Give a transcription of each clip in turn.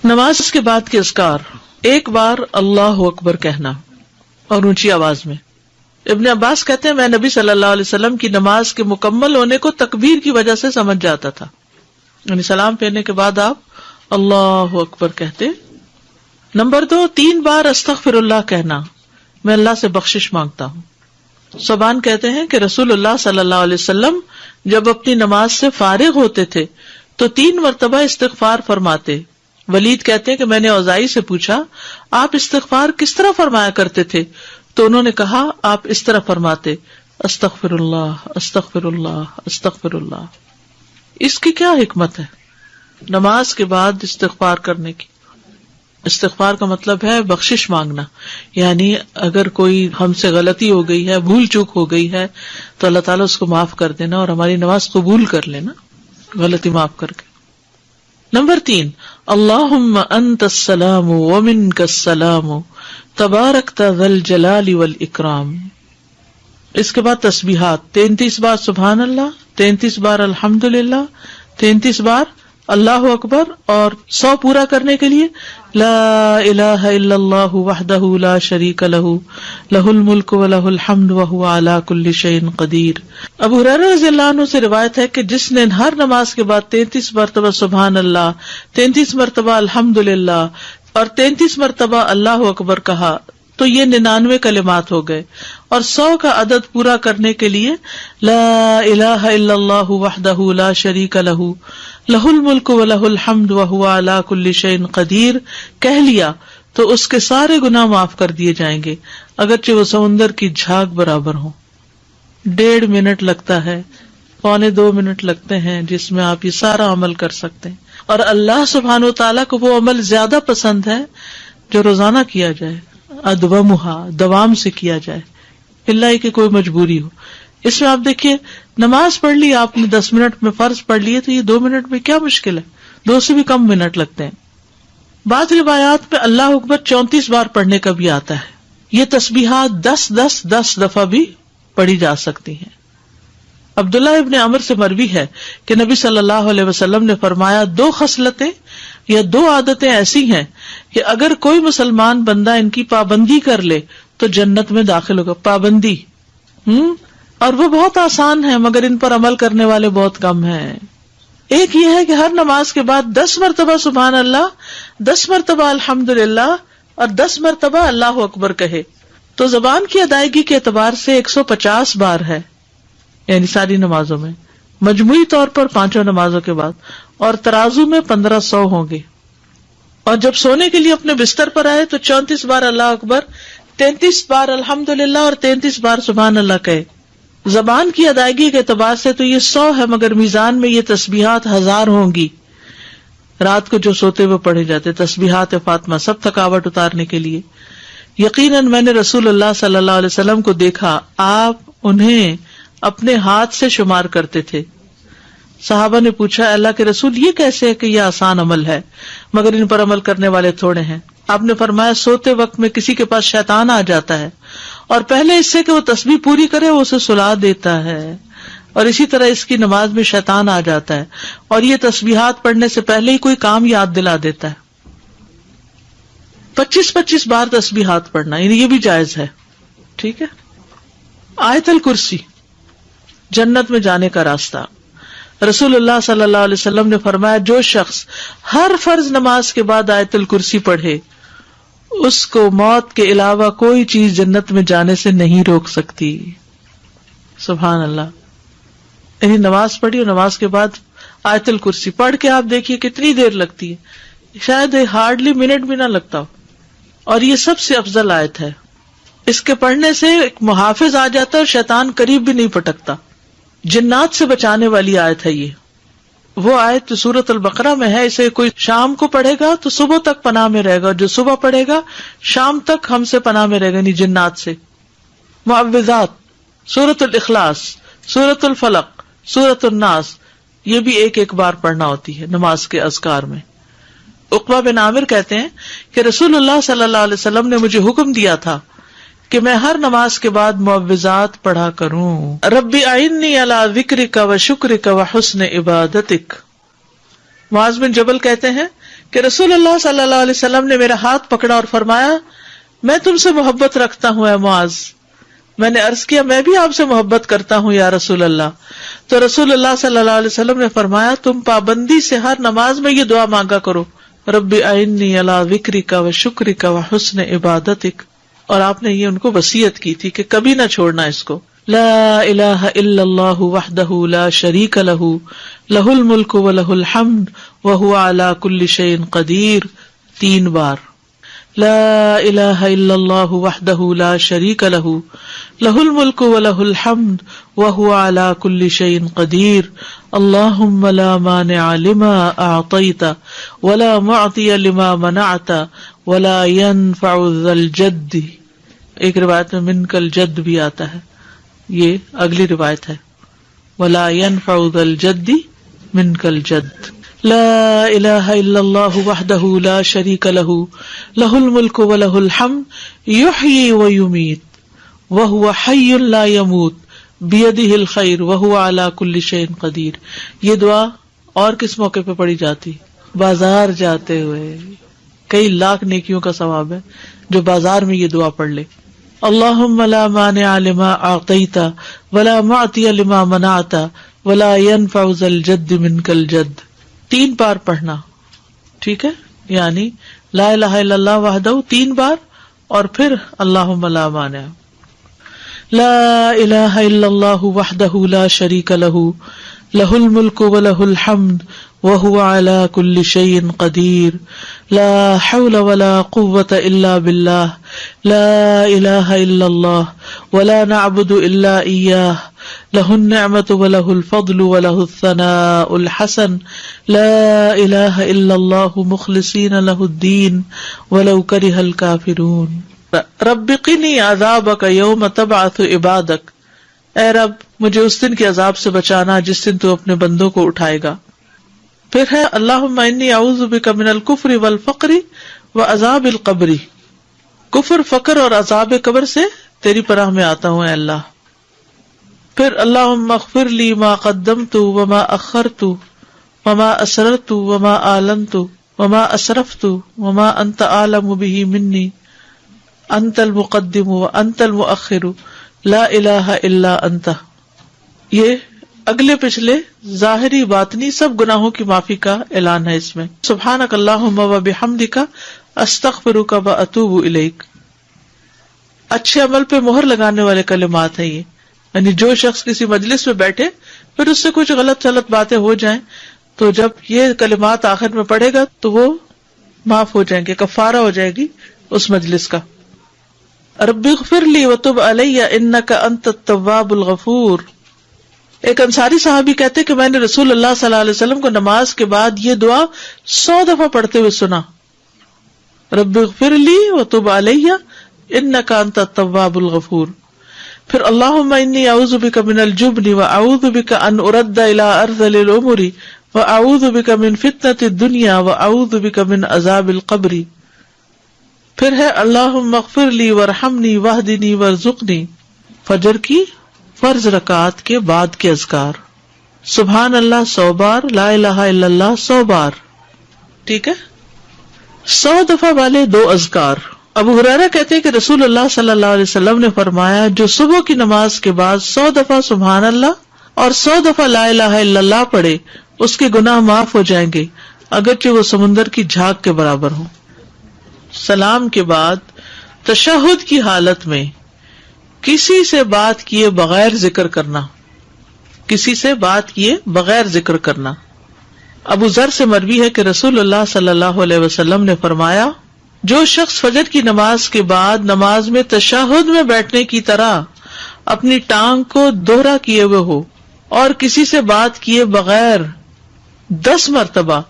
نماز کے بعد کے اذکار، ایک بار اللہ اکبر کہنا اور اونچی آواز میں. ابن عباس کہتے ہیں میں نبی صلی اللہ علیہ وسلم کی نماز کے مکمل ہونے کو تکبیر کی وجہ سے سمجھ جاتا تھا، یعنی سلام پھیرنے کے بعد آپ اللہ اکبر کہتے. نمبر 2، 3 بار استغفر اللہ کہنا، میں اللہ سے بخشش مانگتا ہوں. صبان کہتے ہیں کہ رسول اللہ صلی اللہ علیہ وسلم جب اپنی نماز سے فارغ ہوتے تھے تو 3 مرتبہ استغفار فرماتے. ولید کہتے ہیں کہ میں نے اوزائی سے پوچھا آپ استغفار کس طرح فرمایا کرتے تھے، تو انہوں نے کہا آپ اس طرح فرماتے استغفر اللہ استغفر اللہ استغفر اللہ. اس کی کیا حکمت ہے نماز کے بعد استغفار کرنے کی؟ استغفار کا مطلب ہے بخشش مانگنا، یعنی اگر کوئی ہم سے غلطی ہو گئی ہے، بھول چوک ہو گئی ہے تو اللہ تعالیٰ اس کو معاف کر دینا اور ہماری نماز قبول کر لینا، غلطی معاف کر کے. نمبر 3، اللہم انت السلام ومنک السلام تبارکت ذی الجلال والاکرام. اس کے بعد تسبیحات، 33 بار سبحان اللہ، 33 بار الحمدللہ، 33 بار اللہ اکبر، اور 100 پورا کرنے کے لیے لا الہ الا اللہ وحدہ لا شریک لہ لہ الملک ولہ الحمد وہو علی کل شیء قدیر. ابو ہریرہ رضی اللہ عنہ سے روایت ہے کہ جس نے ہر نماز کے بعد 33 مرتبہ سبحان اللہ، 33 مرتبہ الحمدللہ اور 33 مرتبہ اللہ اکبر کہا تو یہ 99 کلمات ہو گئے. اور 100 کا عدد پورا کرنے کے لیے لا الہ الا اللہ وحدہ لا شریک لہ لہ الملک ولہ الحمد وہو علی کل شیء قدیر کہہ لیا تو اس کے سارے گناہ معاف کر دیے جائیں گے، اگرچہ وہ سمندر کی جھاگ برابر ہوں. 1.5 منٹ لگتا ہے، 1.25 منٹ لگتے ہیں جس میں آپ یہ سارا عمل کر سکتے ہیں. اور اللہ سبحانہ و تعالیٰ کو وہ عمل زیادہ پسند ہے جو روزانہ کیا جائے، ادومہا، دوام سے کیا جائے، اللہ کہ کوئی مجبوری ہو. اس میں آپ دیکھیے نماز پڑھ لی آپ نے 10 منٹ میں فرض پڑھ لیے تو یہ 2 منٹ میں کیا مشکل ہے، 2 سے بھی کم منٹ لگتے ہیں. بعض روایات میں اللہ اکبر 34 بار پڑھنے کا بھی آتا ہے. یہ تسبیحات 10 دفعہ بھی پڑھی جا سکتی ہیں. عبداللہ ابن عمر سے مروی ہے کہ نبی صلی اللہ علیہ وسلم نے فرمایا 2 خصلتیں یا 2 عادتیں ایسی ہیں کہ اگر کوئی مسلمان بندہ ان کی پابندی کر لے تو جنت میں داخل ہوگا. پابندی اور وہ بہت آسان ہے مگر ان پر عمل کرنے والے بہت کم ہیں. ایک یہ ہے کہ ہر نماز کے بعد 10 مرتبہ سبحان اللہ، 10 مرتبہ الحمدللہ اور 10 مرتبہ اللہ اکبر کہے تو زبان کی ادائیگی کے اعتبار سے 150 بار ہے، یعنی ساری نمازوں میں، مجموعی طور پر 5 نمازوں کے بعد، اور ترازو میں 1500 ہوں گے. اور جب سونے کے لیے اپنے بستر پر آئے تو 34 بار اللہ اکبر، 33 بار الحمدللہ اور 33 بار سبحان اللہ کہے. زبان کی ادائیگی کے اعتبار سے تو یہ 100 ہے مگر میزان میں یہ تسبیحات 1000 ہوں گی. رات کو جو سوتے ہوئے پڑھے جاتے تسبیحات فاطمہ، سب تھکاوٹ اتارنے کے لیے. یقیناً میں نے رسول اللہ صلی اللہ علیہ وسلم کو دیکھا، آپ انہیں اپنے ہاتھ سے شمار کرتے تھے. صحابہ نے پوچھا اللہ کے رسول یہ کیسے ہے کہ یہ آسان عمل ہے مگر ان پر عمل کرنے والے تھوڑے ہیں؟ آپ نے فرمایا سوتے وقت میں کسی کے پاس شیطان آ جاتا ہے اور پہلے اس سے کہ وہ تسبیح پوری کرے وہ اسے سلا دیتا ہے، اور اسی طرح اس کی نماز میں شیطان آ جاتا ہے اور یہ تسبیحات پڑھنے سے پہلے ہی کوئی کام یاد دلا دیتا ہے. 25 بار تسبیحات پڑھنا یعنی یہ بھی جائز ہے. ٹھیک ہے. آیت الکرسی، جنت میں جانے کا راستہ. رسول اللہ صلی اللہ علیہ وسلم نے فرمایا جو شخص ہر فرض نماز کے بعد آیت الکرسی پڑھے اس کو موت کے علاوہ کوئی چیز جنت میں جانے سے نہیں روک سکتی. سبحان اللہ. یعنی نماز پڑھی اور نماز کے بعد آیت الکرسی پڑھ کے آپ دیکھیے کتنی دیر لگتی ہے، شاید ہارڈلی منٹ بھی نہ لگتا ہو. اور یہ سب سے افضل آیت ہے. اس کے پڑھنے سے ایک محافظ آ جاتا ہے اور شیطان قریب بھی نہیں پٹکتا. جنات سے بچانے والی آیت ہے یہ. وہ آیت سورۃ البقرہ میں ہے، اسے کوئی شام کو پڑھے گا تو صبح تک پناہ میں رہے گا، جو صبح پڑھے گا شام تک ہم سے پناہ میں رہے گا، یعنی جنات سے. معوذات، سورۃ الاخلاص، سورۃ الفلق، سورۃ الناس، یہ بھی ایک بار پڑھنا ہوتی ہے نماز کے اذکار میں. عقبہ بن عامر کہتے ہیں کہ رسول اللہ صلی اللہ علیہ وسلم نے مجھے حکم دیا تھا کہ میں ہر نماز کے بعد معوذات پڑھا کروں. ربی اعنی علی ذکرک و شکرک و حسن عبادتک. معاذ بن جبل کہتے ہیں کہ رسول اللہ صلی اللہ علیہ وسلم نے میرا ہاتھ پکڑا اور فرمایا میں تم سے محبت رکھتا ہوں اے معاذ. میں نے عرض کیا میں بھی آپ سے محبت کرتا ہوں یا رسول اللہ. تو رسول اللہ صلی اللہ علیہ وسلم نے فرمایا تم پابندی سے ہر نماز میں یہ دعا مانگا کرو رب اعنی علی ذکرک و شکرک و حسن عبادتک. اور آپ نے یہ ان کو وصیت کی تھی کہ کبھی نہ چھوڑنا اس کو. لا الہ الا اللہ وحدہ لا شریک لہ لہ الملک و لہ الحمد وہو علی کل شیء قدیر. 3 بار. لا الہ الا اللہ وحدہ لا شریک لہ لہ الملک و لہ الحمد وہو علی کل شیء قدیر. اللہم لا مانع لما اعطیت ولا معطی لما منعت ولا ينفع ذا الجد. ایک روایت میں منک الجد بھی آتا ہے, یہ اگلی روایت ہے. ولا ينفع ذا الجد منک الجد. لا الہ الا اللہ وحدہ لا شریک لہ لہ الملک و لہ الحمد یحیی و یمیت وہو حی لا یموت بیدہ الخیر وہو علی کل شیء قدیر. یہ دعا اور کس موقع پہ پڑھی جاتی؟ بازار جاتے ہوئے. کئی لاکھ نیکیوں کا ثواب ہے جو بازار میں یہ دعا پڑھ لے. اللہم لا مانع لما اعطیت ولا معطی لما منعت ولا ينفع ذا الجد منک الجد. 3 بار پڑھنا, ٹھیک ہے, یعنی لا الہ الا اللہ وحدہ 3 بار اور پھر اللہم لا مانع. لا الہ الا اللہ وحدہ لا شریک لہ لہ الملک و لہ الحمد وہو علی کل شیء قدیر. لا حول ولا قوة الا باللہ. لا الہ الا اللہ ولا نعبد الا ایاہ لہ النعمة ولہ الفضل ولہ الثناء الحسن. لا الہ الا اللہ مخلصین لہ الدین ولو کرہ الکافرون. رب قنی عذابک یوم تبعث عبادک. اے رب مجھے اس دن کے عذاب سے بچانا جس دن تو اپنے بندوں کو اٹھائے گا. پھر ہے اللہم انی اعوذ بک من الکفر والفقر وعذاب القبر. کفر, فقر اور عذاب قبر سے تیری پناہ میں آتا ہوں اے اللہ. پھر اللہم اغفر لی ما قدمت وما اخرت وما اسررت وما اعلنت وما اسرفت وما انت اعلم به منی انت المقدم وانت المؤخر لا الہ الا انت. یہ اگلے پچھلے ظاہری باطنی سب گناہوں کی معافی کا اعلان ہے اس میں. سبحانک اللہم وبحمدک استغفرک واتوب الیک. اچھے عمل پہ مہر لگانے والے کلمات ہیں یہ, یعنی جو شخص کسی مجلس میں بیٹھے پھر اس سے کچھ غلط باتیں ہو جائیں تو جب یہ کلمات آخر میں پڑھے گا تو وہ معاف ہو جائیں گے, کفارہ ہو جائے گی اس مجلس کا. رب اغفر لی وتب علی انک انت التواب الغفور. ایک انصاری صحابی کہتے کہ میں نے رسول اللہ صلی اللہ علیہ وسلم کو نماز کے بعد یہ دعا 100 دفعہ پڑھتے ہوئے سنا. رب اغفر لی وتب علی انک انت التواب الغفور. پھر اللہم انی اعوذ بک من الجبن واعوذ بک ان ارد الی ارذل الامور واعوذ بک من فتنۃ الدنیا واعوذ بک من عذاب القبر. پھر ہے اللہم اغفر لی وارحمنی واہدنی وارزقنی. فجر کی فرض رکعات کے بعد کے اذکار سبحان اللہ 100 بار, لا الہ الا اللہ 100 بار, ٹھیک ہے. 100 دفعہ والے 2 اذکار. ابو ہریرہ کہتے ہیں کہ رسول اللہ صلی اللہ علیہ وسلم نے فرمایا جو صبح کی نماز کے بعد 100 دفعہ سبحان اللہ اور 100 دفعہ لا الہ الا اللہ پڑھے اس کے گناہ معاف ہو جائیں گے اگرچہ وہ سمندر کی جھاگ کے برابر ہوں. سلام کے بعد تشہد کی حالت میں کسی سے بات کیے بغیر ذکر کرنا, کسی سے بات کیے بغیر ذکر کرنا. ابو ذر سے مروی ہے کہ رسول اللہ صلی اللہ علیہ وسلم نے فرمایا جو شخص فجر کی نماز کے بعد نماز میں تشہد میں بیٹھنے کی طرح اپنی ٹانگ کو دوہرا کیے ہوئے ہو اور کسی سے بات کیے بغیر 10 مرتبہ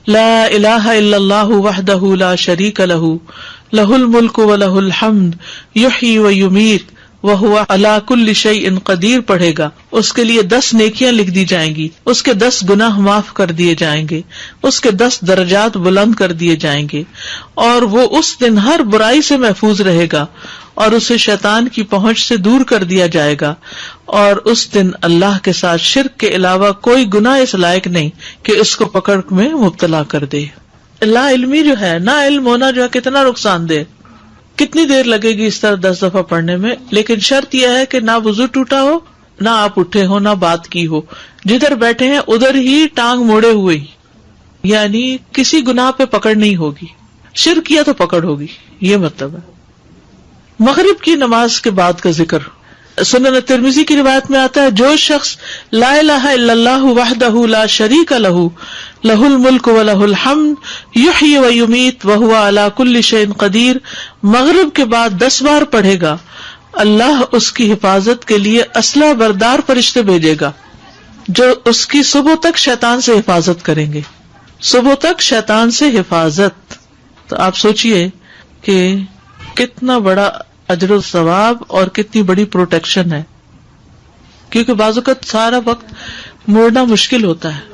لا الہ الا اللہ وحدہ لا شریک لہ لہ الملک و لہ الحمد یحیی و یمیت وہو علی کل شیء قدیر پڑھے گا, اس کے لیے 10 نیکیاں لکھ دی جائیں گی, اس کے 10 گناہ معاف کر دیے جائیں گے, اس کے 10 درجات بلند کر دیے جائیں گے, اور وہ اس دن ہر برائی سے محفوظ رہے گا اور اسے شیطان کی پہنچ سے دور کر دیا جائے گا, اور اس دن اللہ کے ساتھ شرک کے علاوہ کوئی گناہ اس لائق نہیں کہ اس کو پکڑ میں مبتلا کر دے. لا علمی جو ہے، نا علم ہونا جو ہے کتنا نقصان دہ، کتنی دیر لگے گی اس طرح 10 دفعہ پڑھنے میں، لیکن شرط یہ ہے کہ نہ وضو ٹوٹا ہو، نہ آپ اٹھے ہو، نہ بات کی ہو، جدھر بیٹھے ہیں ادھر ہی ٹانگ موڑے ہوئے ہی، یعنی کسی گناہ پہ پکڑ نہیں ہوگی، شرک کیا تو پکڑ ہوگی، یہ مطلب ہے۔ مغرب کی نماز کے بعد کا ذکر، سنن ترمذی کی روایت میں آتا ہے، جو شخص لا الہ الا اللہ وحدہ لا شریک لہ لہ الملک ولہ الحمد یحیی ویمیت وہو علی کل شیء قدیر، مغرب کے بعد 10 بار پڑھے گا، اللہ اس کی حفاظت کے لیے اسلحہ بردار فرشتے بھیجے گا جو اس کی صبح تک شیطان سے حفاظت کریں گے، صبح تک شیطان سے حفاظت۔ تو آپ سوچئے کہ کتنا بڑا اجر و ثواب اور کتنی بڑی پروٹیکشن ہے، کیونکہ بعض اوقات سارا وقت موڑنا مشکل ہوتا ہے۔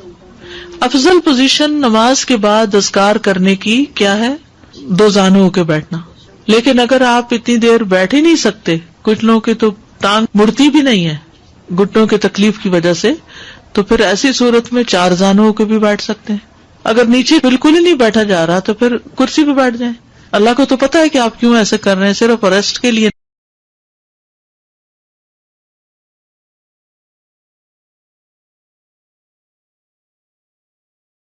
افضل پوزیشن نماز کے بعد اذکار کرنے کی کیا ہے؟ 2 زانوں ہو کے بیٹھنا، لیکن اگر آپ اتنی دیر بیٹھ ہی نہیں سکتے، کچھ لوگوں کی تو ٹانگ مڑتی بھی نہیں ہے گھٹنوں کی تکلیف کی وجہ سے، تو پھر ایسی صورت میں 4 زانوں ہو کے بھی بیٹھ سکتے ہیں۔ اگر نیچے بالکل ہی نہیں بیٹھا جا رہا تو پھر کرسی پہ بیٹھ جائیں، اللہ کو تو پتا ہے کہ آپ کیوں ایسے کر رہے ہیں، صرف ریسٹ کے لیے